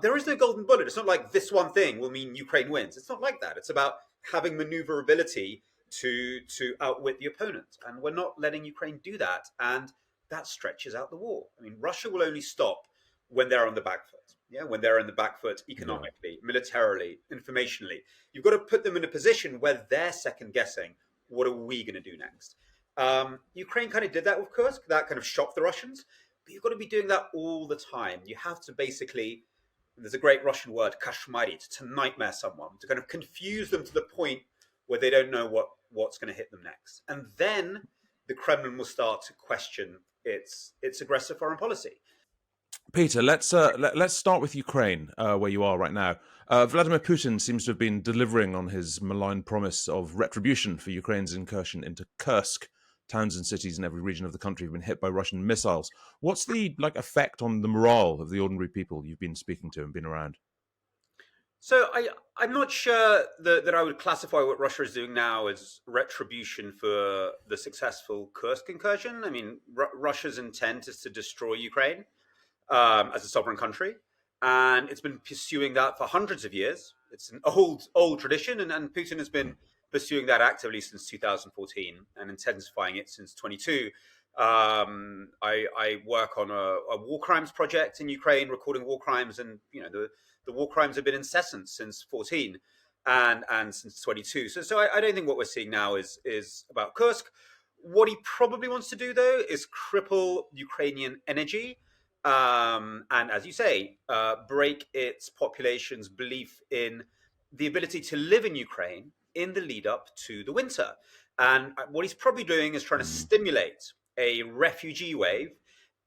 There is no golden bullet. It's not like this one thing will mean Ukraine wins. It's not like that. It's about having maneuverability to outwit the opponent, and we're not letting Ukraine do that, and that stretches out the war. I mean, Russia will only stop when they're on the back foot. Yeah, when they're on the back foot Yeah. economically, militarily, informationally. You've got to put them in a position where they're second guessing. What are we going to do next? Ukraine kind of did that with Kursk. That kind of shocked the Russians. But you've got to be doing that all the time. You have to basically, there's a great Russian word, kashmarit, to nightmare someone, to kind of confuse them to the point where they don't know what's going to hit them next. And then the Kremlin will start to question its aggressive foreign policy. Peter, let's start with Ukraine, where you are right now. Vladimir Putin seems to have been delivering on his malign promise of retribution for Ukraine's incursion into Kursk. Towns and cities in every region of the country have been hit by Russian missiles. What's the effect on the morale of the ordinary people you've been speaking to and been around? So I'm not sure that I would classify what Russia is doing now as retribution for the successful Kursk incursion. I mean, Russia's intent is to destroy Ukraine as a sovereign country, and it's been pursuing that for hundreds of years. It's an old tradition, and Putin has been pursuing that actively since 2014 and intensifying it since 22. I work on a war crimes project in Ukraine, recording war crimes, and the war crimes have been incessant since 14 and since 22. So I don't think what we're seeing now is about Kursk. What he probably wants to do, though, is cripple Ukrainian energy. And as you say, break its population's belief in the ability to live in Ukraine in the lead up to the winter. And what he's probably doing is trying to stimulate a refugee wave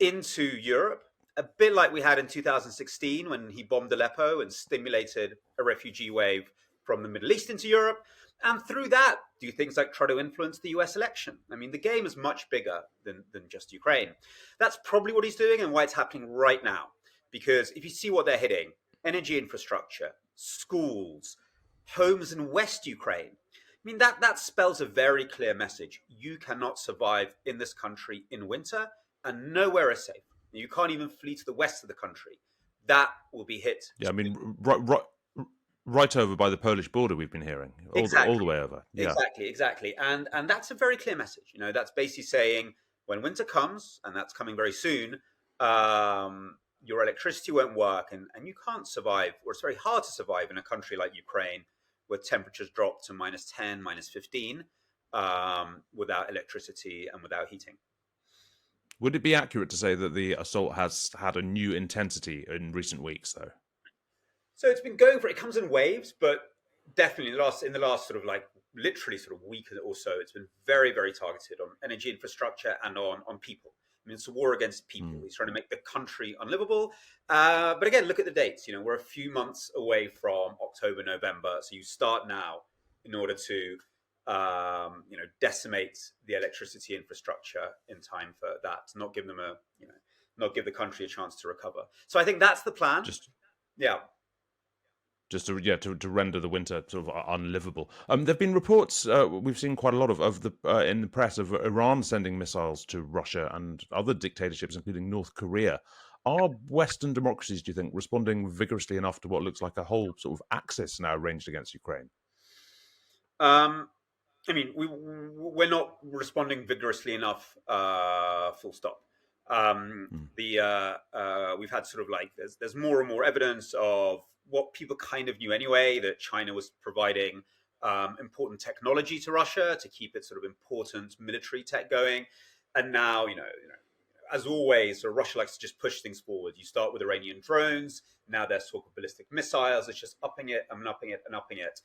into Europe, a bit like we had in 2016 when he bombed Aleppo and stimulated a refugee wave from the Middle East into Europe. And through that, do things like try to influence the US election. I mean, the game is much bigger than just Ukraine. That's probably what he's doing and why it's happening right now. Because if you see what they're hitting, energy infrastructure, schools, homes in West Ukraine, I mean, that spells a very clear message. You cannot survive in this country in winter, and nowhere is safe. You can't even flee to the west of the country. That will be hit. Yeah, I mean, right over by the Polish border, we've been hearing all the way over. Yeah. Exactly. And that's a very clear message. That's basically saying when winter comes, and that's coming very soon, your electricity won't work, and you can't survive, or it's very hard to survive in a country like Ukraine, where temperatures drop to -10, -15, without electricity and without heating. Would it be accurate to say that the assault has had a new intensity in recent weeks, though? So it's been going for it comes in waves, but definitely in the last sort of literally sort of week or so, it's been very, very targeted on energy infrastructure and on people. I mean, it's a war against people. He's trying to make the country unlivable. But again, look at the dates. We're a few months away from October, November. So you start now in order to decimate the electricity infrastructure in time for that, to not give them not give the country a chance to recover. So I think that's the plan. Just to render the winter sort of unlivable. There've been reports we've seen quite a lot of the in the press of Iran sending missiles to Russia and other dictatorships, including North Korea. Are Western democracies, do you think, responding vigorously enough to what looks like a whole sort of axis now ranged against Ukraine? I mean, we're not responding vigorously enough. Full stop. We've had sort of there's more and more evidence of what people kind of knew anyway, that China was providing important technology to Russia to keep its sort of important military tech going. And now, as always, so Russia likes to just push things forward. You start with Iranian drones. Now there's talk of ballistic missiles. It's just upping it and upping it and upping it.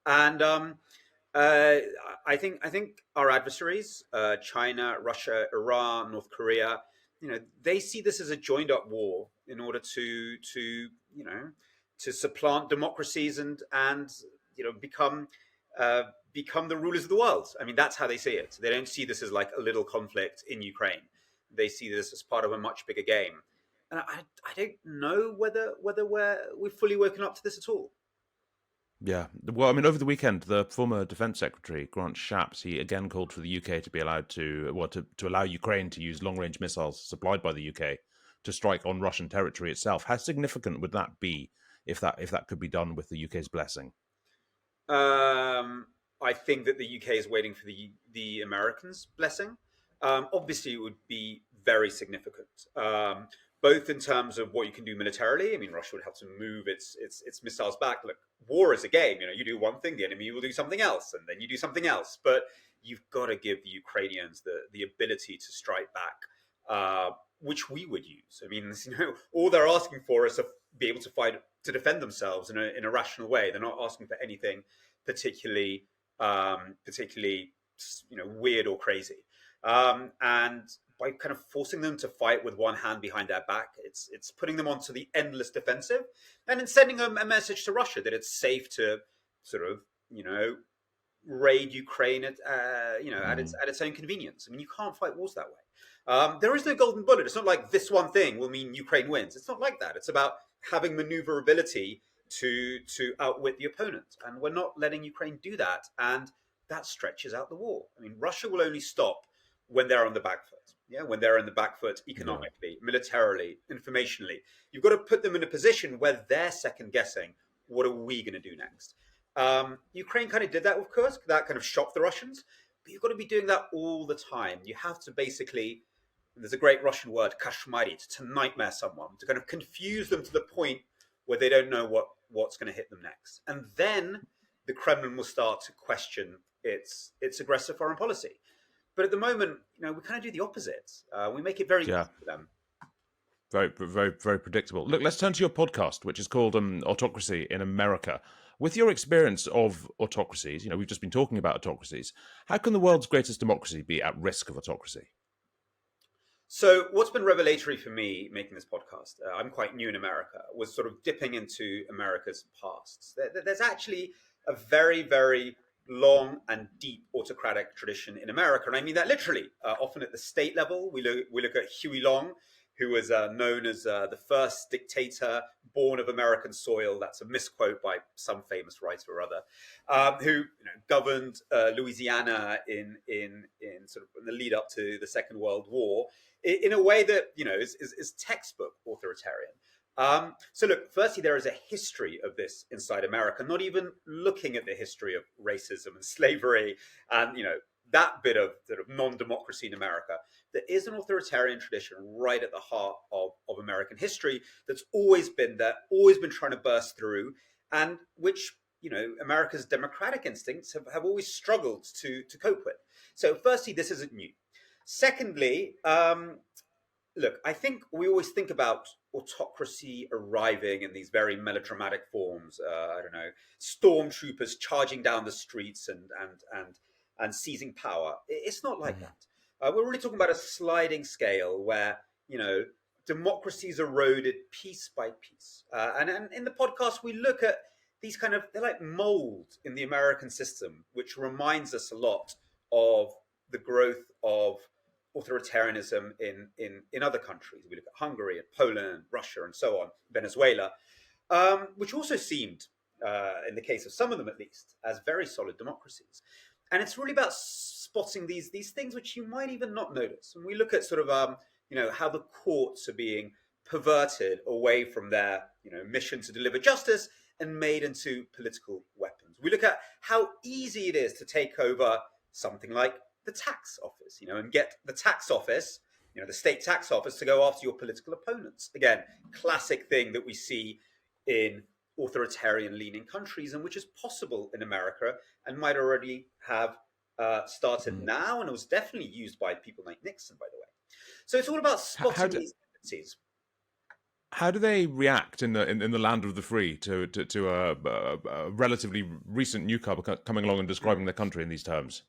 And I think our adversaries, China, Russia, Iran, North Korea, they see this as a joined up war in order to supplant democracies and become the rulers of the world. I mean, that's how they see it. They don't see this as like a little conflict in Ukraine. They see this as part of a much bigger game. And I don't know whether we've fully woken up to this at all. Yeah. Well, I mean, over the weekend, the former Defence Secretary, Grant Shapps, he again called for the UK to be allowed to allow Ukraine to use long-range missiles supplied by the UK to strike on Russian territory itself. How significant would that be if that could be done with the UK's blessing? I think that the UK is waiting for the Americans' blessing. Obviously, it would be very significant, both in terms of what you can do militarily. I mean, Russia would have to move its missiles back. Look, war is a game. You do one thing, the enemy will do something else, and then you do something else. But you've got to give the Ukrainians the ability to strike back, which we would use. I mean, all they're asking for is to be able to fight to defend themselves in a rational way. They're not asking for anything particularly weird or crazy. And by kind of forcing them to fight with one hand behind their back, it's putting them onto the endless defensive, and then sending them a message to Russia that it's safe to sort of raid Ukraine at its own convenience. I mean, you can't fight wars that way. There is no golden bullet. It's not like this one thing will mean Ukraine wins. It's not like that. It's about having maneuverability to outwit the opponent, and we're not letting Ukraine do that, and that stretches out the war. I mean, Russia will only stop when they're on the back foot. Yeah, when they're on the back foot economically, militarily, informationally. You've got to put them in a position where they're second guessing, what are we going to do next? Ukraine kind of did that with Kursk. That kind of shocked the Russians. But you've got to be doing that all the time. You have to basically, there's a great Russian word, kashmarit, to nightmare someone, to kind of confuse them to the point where they don't know what's going to hit them next. And then the Kremlin will start to question its aggressive foreign policy. But at the moment, we kind of do the opposite. We make it very easy for them. Very, very, very predictable. Look, let's turn to your podcast, which is called Autocracy in America. With your experience of autocracies, we've just been talking about autocracies. How can the world's greatest democracy be at risk of autocracy? So what's been revelatory for me making this podcast, I'm quite new in America, was sort of dipping into America's past. There's actually a very, very long and deep autocratic tradition in America. And I mean that literally. Often at the state level, we look at Huey Long, who was known as the first dictator born of American soil. That's a misquote by some famous writer or other, who governed Louisiana in sort of in the lead up to the Second World War in a way that is textbook authoritarian. So look, firstly, there is a history of this inside America, not even looking at the history of racism and slavery and, that bit of sort of non-democracy in America. There is an authoritarian tradition right at the heart of American history that's always been there, always been trying to burst through, and which, America's democratic instincts have always struggled to cope with. So firstly, this isn't new. Secondly, look, I think we always think about autocracy arriving in these very melodramatic forms. Stormtroopers charging down the streets and seizing power. It's not like that. We're really talking about a sliding scale where democracies eroded piece by piece. And in the podcast, we look at these they're like mold in the American system, which reminds us a lot of the growth of authoritarianism in other countries. We look at Hungary and Poland, Russia, and so on, Venezuela, which also seemed, in the case of some of them at least, as very solid democracies. And it's really about spotting these things which you might even not notice. And we look at sort of how the courts are being perverted away from their mission to deliver justice and made into political weapons. We look at how easy it is to take over something like the tax office, and get the tax office, the state tax office, to go after your political opponents. Again, classic thing that we see in authoritarian-leaning countries, and which is possible in America and might already have started now, and it was definitely used by people like Nixon, by the way. So it's all about spotting these tendencies. How do they react in the land of the free to a relatively recent newcomer coming along and describing their country in these terms?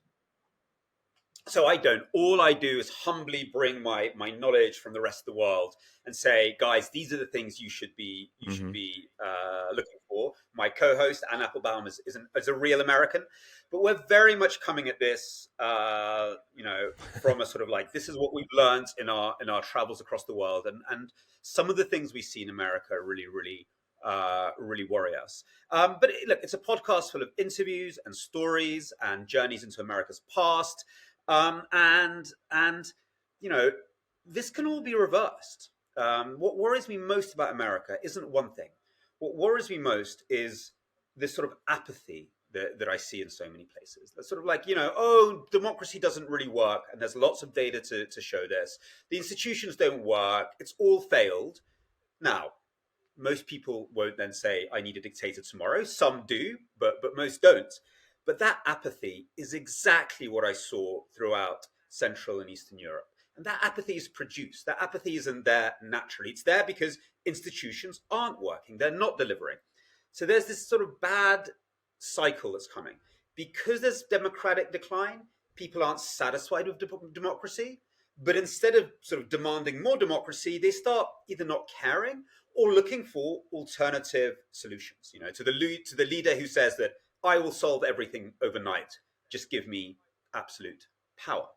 So I don't. All I do is humbly bring my knowledge from the rest of the world and say, guys, these are the things you should be looking for. My co-host Anne Applebaum is a real American, but we're very much coming at this, from a sort of like, this is what we've learned in our travels across the world, and some of the things we see in America really worry us. But look, it's a podcast full of interviews and stories and journeys into America's past. And this can all be reversed. What worries me most about America isn't one thing. What worries me most is this sort of apathy that I see in so many places. That's sort of like, oh, democracy doesn't really work, and there's lots of data to show this. The institutions don't work. It's all failed. Now, most people won't then say, I need a dictator tomorrow. Some do, but most don't. But that apathy is exactly what I saw throughout Central and Eastern Europe. And that apathy is produced. That apathy isn't there naturally. It's there because institutions aren't working. They're not delivering. So there's this sort of bad cycle that's coming. Because there's democratic decline, people aren't satisfied with democracy. But instead of sort of demanding more democracy, they start either not caring or looking for alternative solutions. To the leader who says that I will solve everything overnight. Just give me absolute power.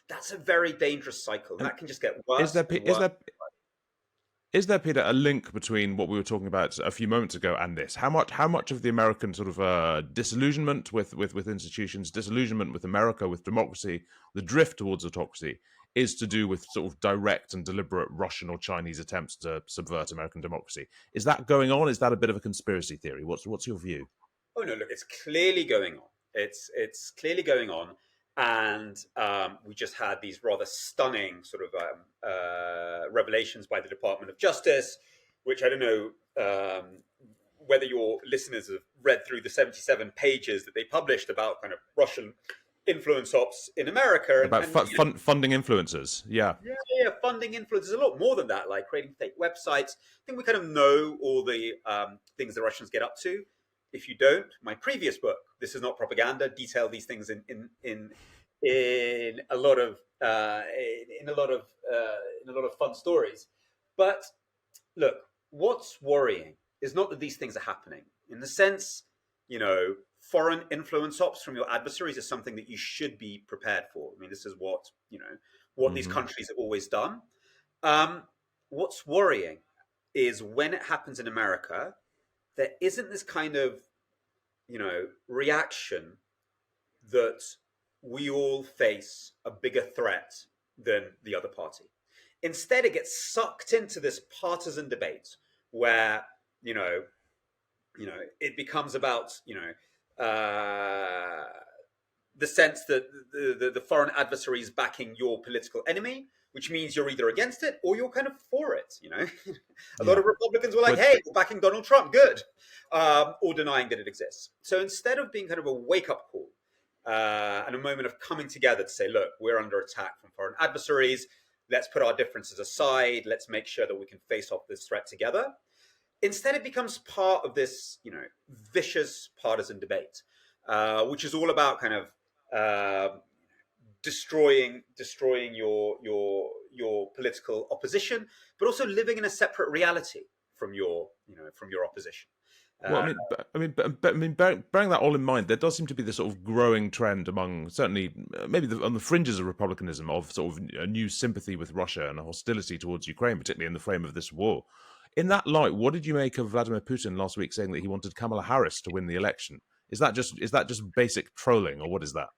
That's a very dangerous cycle. And that can just get worse and worse. Is there, Peter, a link between what we were talking about a few moments ago and this? How much of the American sort of disillusionment with institutions, disillusionment with America, with democracy, the drift towards autocracy, is to do with sort of direct and deliberate Russian or Chinese attempts to subvert American democracy? Is that going on? Is that a bit of a conspiracy theory? What's your view? Oh no, look, it's clearly going on. It's clearly going on, and we just had these rather stunning sort of revelations by the Department of Justice, which I don't know whether your listeners have read through the 77 pages that they published about kind of Russian influence ops in America. About funding influencers, yeah. Yeah, funding influencers, a lot more than that, like creating fake websites. I think we kind of know all the things the Russians get up to. If you don't, my previous book, This Is Not Propaganda, detailed these things in a lot of fun stories. But look, what's worrying is not that these things are happening. In the sense, foreign influence ops from your adversaries is something that you should be prepared for. I mean, this is what these countries have always done. What's worrying is when it happens in America, there isn't this kind of, reaction that we all face a bigger threat than the other party. Instead, it gets sucked into this partisan debate where, it becomes about, the sense that the foreign adversary is backing your political enemy, which means you're either against it or you're kind of for it. A lot of Republicans were like, hey, we're backing Donald Trump, good, or denying that it exists. So instead of being kind of a wake-up call and a moment of coming together to say, look, we're under attack from foreign adversaries, let's put our differences aside, let's make sure that we can face off this threat together. Instead, it becomes part of this, vicious partisan debate, which is all about kind of destroying your political opposition, but also living in a separate reality from your opposition. Well, bearing that all in mind, there does seem to be this sort of growing trend among, certainly, maybe on the fringes of republicanism, of sort of a new sympathy with Russia and a hostility towards Ukraine, particularly in the frame of this war. In that light, what did you make of Vladimir Putin last week saying that he wanted Kamala Harris to win the election? Is that just basic trolling, or what is that?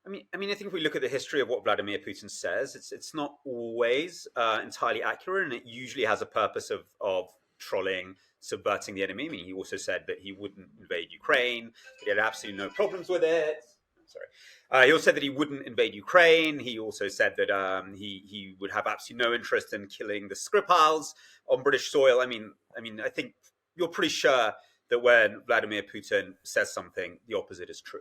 I mean, I think if we look at the history of what Vladimir Putin says, it's not always entirely accurate, and it usually has a purpose of trolling, subverting the enemy. I mean, he also said that he wouldn't invade Ukraine, that he had absolutely no problems with it. Sorry. He also said that he wouldn't invade Ukraine. He also said that he would have absolutely no interest in killing the Skripals on British soil. I mean, I think you're pretty sure that when Vladimir Putin says something, the opposite is true.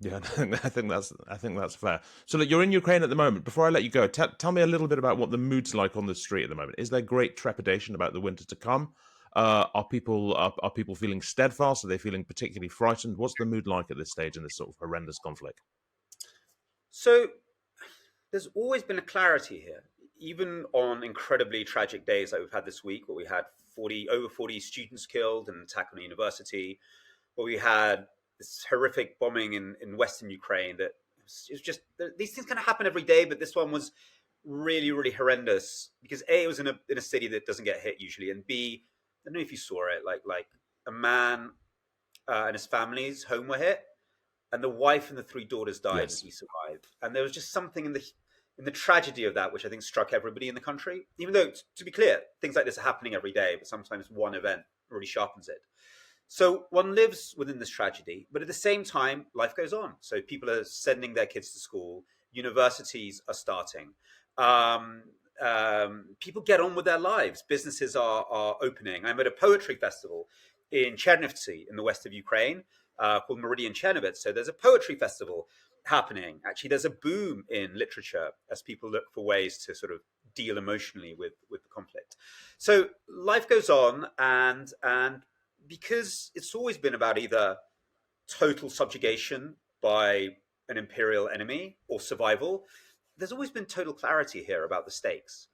Yeah, I think that's fair. So look, you're in Ukraine at the moment. Before I let you go, tell me a little bit about what the mood's like on the street at the moment. Is there great trepidation about the winter to come? Are people feeling steadfast? Are they feeling particularly frightened? What's the mood like at this stage in this sort of horrendous conflict? So there's always been a clarity here, even on incredibly tragic days like we've had this week, where we had over 40 students killed in an attack on a university, where we had this horrific bombing in Western Ukraine. That it was just, these things kind of happen every day, but this one was really, really horrendous because A, it was in a city that doesn't get hit usually, and B, I don't know if you saw it, like a man and his family's home were hit, and the wife and the three daughters died, yes, and he survived. And there was just something in in the tragedy of that, which I think struck everybody in the country. Even though, to be clear, things like this are happening every day, but sometimes one event really sharpens it. So one lives within this tragedy, but at the same time, life goes on. So people are sending their kids to school, universities are starting, people get on with their lives, businesses are opening. I'm at a poetry festival in Chernivtsi in the west of Ukraine called Meridian Chernovitz. So there's a poetry festival happening. Actually, there's a boom in literature as people look for ways to sort of deal emotionally with the conflict. So life goes on, and because it's always been about either total subjugation by an imperial enemy or survival, there's always been total clarity here about the stakes.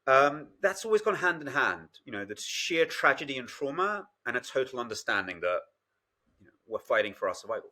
That's always gone hand in hand, the sheer tragedy and trauma and a total understanding that we're fighting for our survival.